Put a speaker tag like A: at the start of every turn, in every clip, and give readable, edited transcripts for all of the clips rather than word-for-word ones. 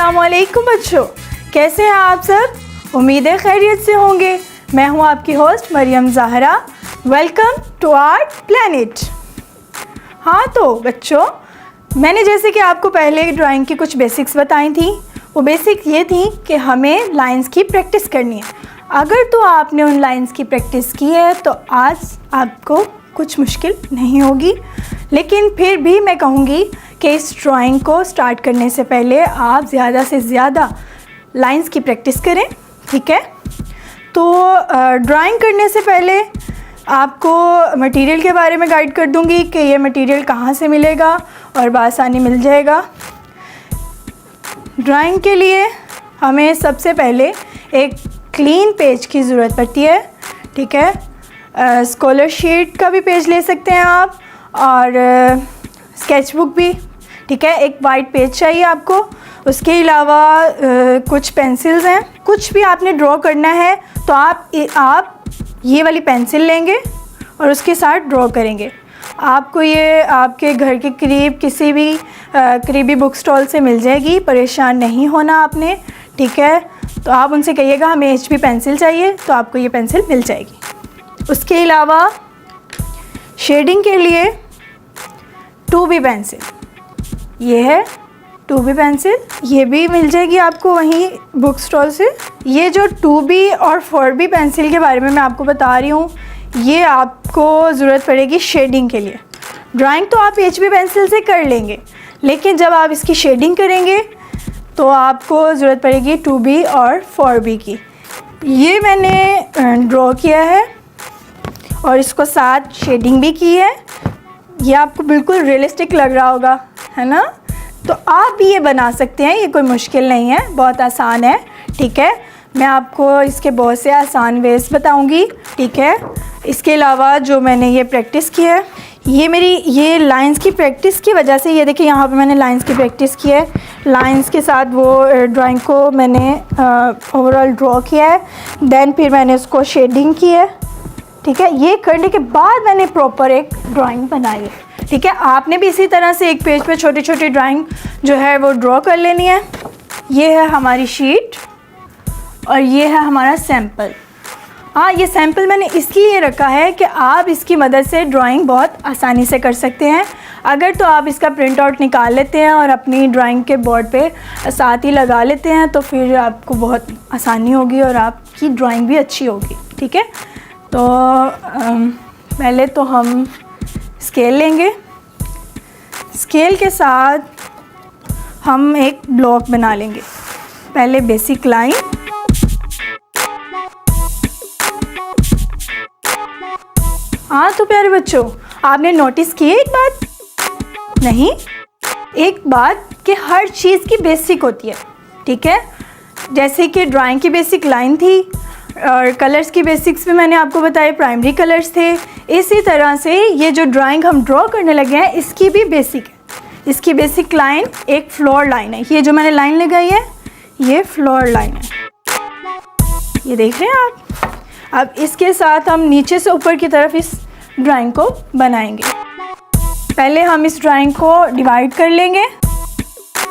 A: अस्सलामुअलैकुम बच्चों, कैसे हैं आप सब? उम्मीद है खैरियत से होंगे। मैं हूं आपकी host Mariyam Zahra. Welcome to Art Planet. हाँ तो बच्चों, मैंने जैसे कि आपको पहले ड्राइंग की कुछ बेसिक्स बताई थी, वो बेसिक ये थी कि हमें लाइंस की प्रैक्टिस करनी है। अगर तो आपने उन लाइंस की प्रैक्टिस की है तो आज आपको कुछ मुश्किल नहीं होगी, लेकिन फिर भी मैं कहूँगी कि इस ड्राइंग को स्टार्ट करने से पहले आप ज़्यादा से ज़्यादा लाइंस की प्रैक्टिस करें, ठीक है? तो ड्राइंग करने से पहले आपको मटेरियल के बारे में गाइड कर दूंगी कि ये मटेरियल कहाँ से मिलेगा और बआसानी मिल जाएगा। ड्राइंग के लिए हमें सबसे पहले एक क्लीन पेज की ज़रूरत पड़ती है, ठीक है? स्कॉलर शीट का भी पेज ले सकते हैं आप और स्केचबुक भी, ठीक है? एक वाइट पेज चाहिए आपको। उसके अलावा कुछ पेंसिल्स हैं। कुछ भी आपने ड्रॉ करना है तो आप ये वाली पेंसिल लेंगे और उसके साथ ड्रॉ करेंगे। आपको ये आपके घर के करीब किसी भी करीबी बुक स्टॉल से मिल जाएगी, परेशान नहीं होना आपने, ठीक है? तो आप उनसे कहिएगा हमें HB पेंसिल चाहिए, तो आपको ये पेंसिल मिल जाएगी। उसके अलावा शेडिंग के लिए 2B पेंसिल, ये है 2B पेंसिल, ये भी मिल जाएगी आपको वहीं बुक स्टॉल से। ये जो 2B और 4B पेंसिल के बारे में मैं आपको बता रही हूँ, ये आपको ज़रूरत पड़ेगी शेडिंग के लिए। ड्राइंग तो आप HB पेंसिल से कर लेंगे, लेकिन जब आप इसकी शेडिंग करेंगे तो आपको ज़रूरत पड़ेगी 2B और 4B की। ये मैंने ड्रॉ किया है और इसको साथ शेडिंग भी की है। ये आपको बिल्कुल रियलिस्टिक लग रहा होगा, है ना? तो आप भी ये बना सकते हैं, ये कोई मुश्किल नहीं है, बहुत आसान है, ठीक है? मैं आपको इसके बहुत से आसान वेज बताऊंगी, ठीक है? इसके अलावा जो मैंने ये प्रैक्टिस की है, ये मेरी ये लाइंस की प्रैक्टिस की वजह से, ये देखिए यहाँ पे मैंने लाइंस की प्रैक्टिस की है। लाइंस के साथ वो ड्राइंग को मैंने ओवरऑल ड्रॉ किया है, देन फिर मैंने उसको शेडिंग की है, ठीक है? ये करने के बाद मैंने प्रॉपर एक ड्राइंग बनाई है, ठीक है? आपने भी इसी तरह से एक पेज पे छोटी छोटी ड्राइंग जो है वो ड्रॉ कर लेनी है। ये है हमारी शीट और ये है हमारा सैम्पल। हाँ, ये सैम्पल मैंने इसलिए रखा है कि आप इसकी मदद से ड्राइंग बहुत आसानी से कर सकते हैं। अगर तो आप इसका प्रिंट आउट निकाल लेते हैं और अपनी ड्राइंग के बोर्ड पे साथ ही लगा लेते हैं तो फिर आपको बहुत आसानी होगी और आपकी ड्राइंग भी अच्छी होगी, ठीक है? तो पहले तो हम स्केल लेंगे। स्केल के साथ हम एक ब्लॉक बना लेंगे। पहले बेसिक लाइन, हाँ तो प्यारे बच्चों, आपने नोटिस की एक बात? नहीं, एक बात कि हर चीज़ की बेसिक होती है, ठीक है? जैसे कि ड्राइंग की बेसिक लाइन थी और कलर्स की बेसिक्स भी मैंने आपको बताए, प्राइमरी कलर्स थे। इसी तरह से ये जो ड्राइंग हम ड्रॉ करने लगे हैं, इसकी भी बेसिक है। इसकी बेसिक लाइन एक फ्लोर लाइन है। ये जो मैंने लाइन लगाई है, ये फ्लोर लाइन है, ये देख रहे हैं आप? अब इसके साथ हम नीचे से ऊपर की तरफ इस ड्राइंग को बनाएंगे। पहले हम इस ड्राइंग को डिवाइड कर लेंगे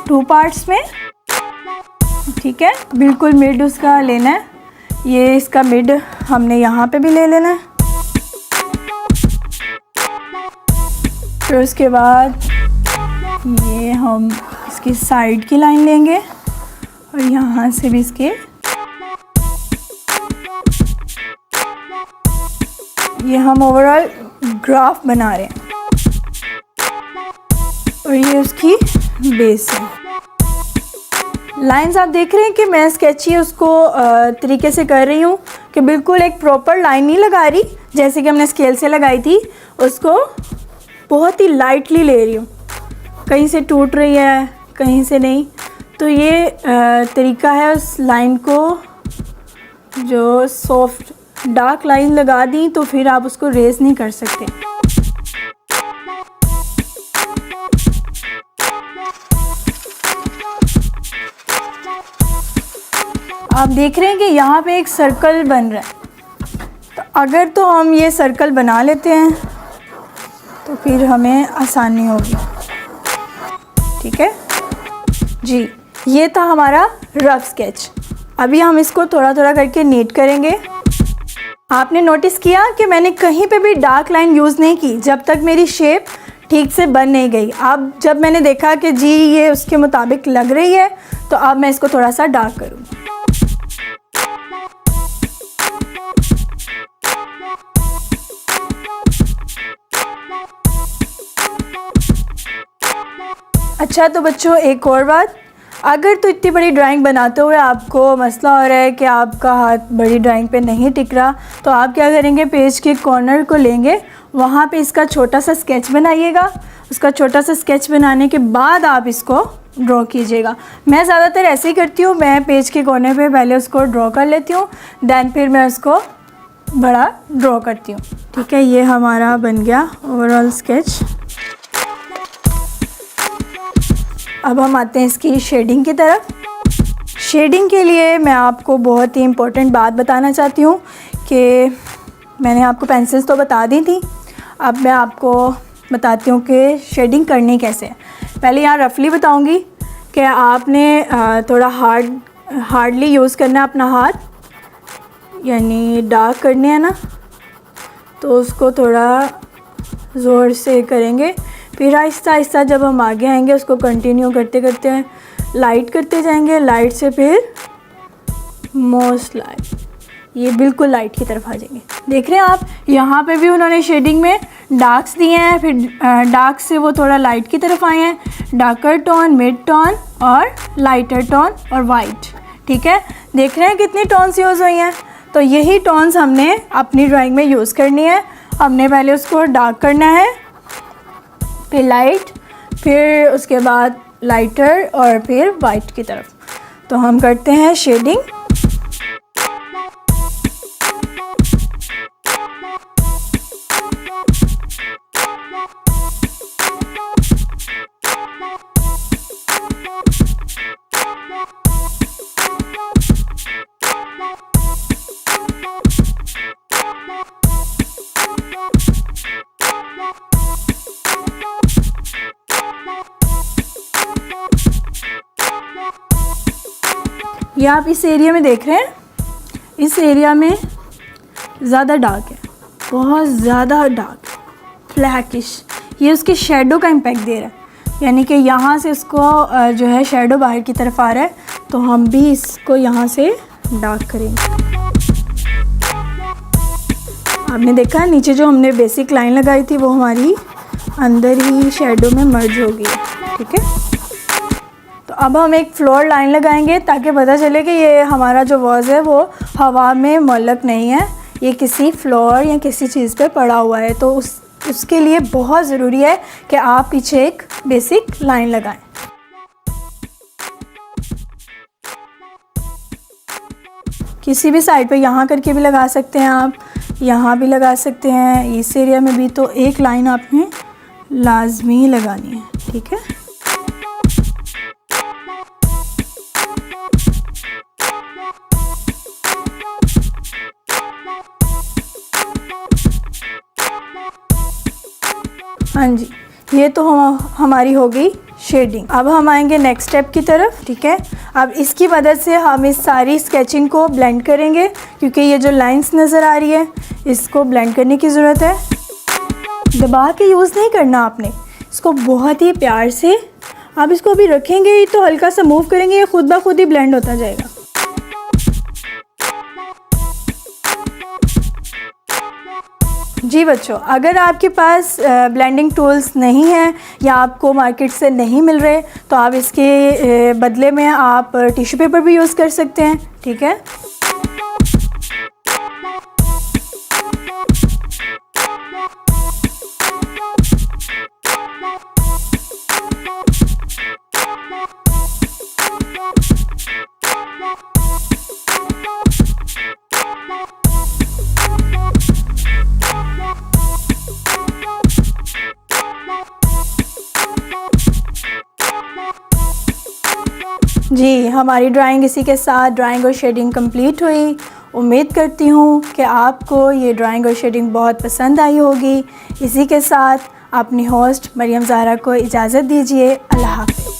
A: 2 पार्ट्स में, ठीक है? बिल्कुल मिड उसका लेना है। ये इसका मिड हमने यहाँ पे भी ले लेना है। फिर उसके बाद ये हम इसकी साइड की लाइन लेंगे और यहाँ से भी इसके, ये हम ओवरऑल ग्राफ बना रहे हैं और ये उसकी बेस है। लाइंस आप देख रहे हैं कि मैं स्केची उसको तरीके से कर रही हूँ कि बिल्कुल एक प्रॉपर लाइन नहीं लगा रही जैसे कि हमने स्केल से लगाई थी, उसको बहुत ही लाइटली ले रही हूँ। कहीं से टूट रही है, कहीं से नहीं। तो ये तरीका है उस लाइन को, जो सॉफ्ट डार्क लाइन लगा दी तो फिर आप उसको रेज नहीं कर सकते। आप देख रहे हैं कि यहाँ पे एक सर्कल बन रहा है। तो अगर तो हम ये सर्कल बना लेते हैं तो फिर हमें आसानी होगी, ठीक है जी। ये था हमारा रफ स्केच। अभी हम इसको थोड़ा थोड़ा करके नीट करेंगे। आपने नोटिस किया कि मैंने कहीं पे भी डार्क लाइन यूज़ नहीं की जब तक मेरी शेप ठीक से बन नहीं गई। अब जब मैंने देखा कि जी ये उसके मुताबिक लग रही है, तो अब मैं इसको थोड़ा सा डार्क करूँगी। अच्छा, तो बच्चों एक और बात, अगर तो इतनी बड़ी ड्राइंग बनाते हुए आपको मसला हो रहा है कि आपका हाथ बड़ी ड्राइंग पे नहीं टिक रहा, तो आप क्या करेंगे, पेज के कॉर्नर को लेंगे, वहाँ पे इसका छोटा सा स्केच बनाइएगा। उसका छोटा सा स्केच बनाने के बाद आप इसको ड्रॉ कीजिएगा। मैं ज़्यादातर ऐसे ही करती हूँ, मैं पेज के कॉर्नर पे पहले उसको ड्रॉ कर लेती हूँ, दैन फिर मैं उसको बड़ा ड्रॉ करती हूँ। ठीक है, ये हमारा बन गया ओवरऑल स्केच। अब हम आते हैं इसकी शेडिंग की तरफ। शेडिंग के लिए मैं आपको बहुत ही इम्पोर्टेंट बात बताना चाहती हूँ कि मैंने आपको पेंसिल्स तो बता दी थी, अब मैं आपको बताती हूँ कि शेडिंग करनी कैसे है। पहले यहाँ रफली बताऊँगी कि आपने थोड़ा हार्डली यूज़ करना है अपना हाथ, यानी डार्क करने हैं ना, तो उसको थोड़ा ज़ोर से करेंगे। फिर आहिस्ता आहिस्ता जब हम आगे आएंगे उसको कंटिन्यू करते करते लाइट करते जाएंगे, लाइट से फिर मोस्ट लाइट, ये बिल्कुल लाइट की तरफ आ जाएंगे। देख रहे हैं आप, यहाँ पे भी उन्होंने शेडिंग में डार्क्स दिए हैं, फिर डार्क से वो थोड़ा लाइट की तरफ आए हैं, डार्कर टोन, मिड टोन और लाइटर टोन और वाइट। ठीक है, देख रहे हैं कितनी टोन्स यूज़ हुई हैं। तो यही टोन्स हमने अपनी ड्राइंग में यूज़ करनी है। हमने पहले उसको डार्क करना है, फिर लाइट, फिर उसके बाद लाइटर और फिर वाइट की तरफ। तो हम करते हैं शेडिंग। ये आप इस एरिया में देख रहे हैं, इस एरिया में ज़्यादा डार्क है, बहुत ज़्यादा डार्क, ब्लैकिश। ये उसके शेडो का इम्पैक्ट दे रहा है, यानी कि यहाँ से इसको जो है शेडो बाहर की तरफ आ रहा है, तो हम भी इसको यहाँ से डार्क करेंगे। आपने देखा नीचे जो हमने बेसिक लाइन लगाई थी वो हमारी अंदर ही शेडो में मर्ज हो गई। ठीक है, तो अब हम एक फ्लोर लाइन लगाएंगे ताकि पता चले कि ये हमारा जो वॉज है वो हवा में मुअल्लक नहीं है, ये किसी फ्लोर या किसी चीज़ पे पड़ा हुआ है। तो उसके लिए बहुत ज़रूरी है कि आप पीछे एक बेसिक लाइन लगाएं। किसी भी साइड पे यहाँ करके भी लगा सकते हैं आप, यहाँ भी लगा सकते हैं, इस एरिया में भी। तो एक लाइन आपने लाजमी लगानी है। ठीक है, हाँ जी, ये तो हमारी हो गई शेडिंग। अब हम आएंगे नेक्स्ट स्टेप की तरफ। ठीक है, अब इसकी मदद से हम इस सारी स्केचिंग को ब्लेंड करेंगे, क्योंकि ये जो लाइंस नज़र आ रही है इसको ब्लेंड करने की ज़रूरत है। दबा के यूज़ नहीं करना आपने, इसको बहुत ही प्यार से आप इसको अभी रखेंगे ही तो हल्का सा मूव करेंगे, ये खुद ब खुद ही ब्लेंड होता जाएगा। जी बच्चों, अगर आपके पास ब्लेंडिंग टूल्स नहीं हैं या आपको मार्केट से नहीं मिल रहे, तो आप इसके बदले में आप टिश्यू पेपर भी यूज़ कर सकते हैं। ठीक है, जी हमारी ड्राइंग इसी के साथ ड्राइंग और शेडिंग कंप्लीट हुई। उम्मीद करती हूँ कि आपको ये ड्राइंग और शेडिंग बहुत पसंद आई होगी। इसी के साथ अपनी होस्ट मरियम ज़हरा को इजाज़त दीजिए। अल्लाह हाफ़िज़।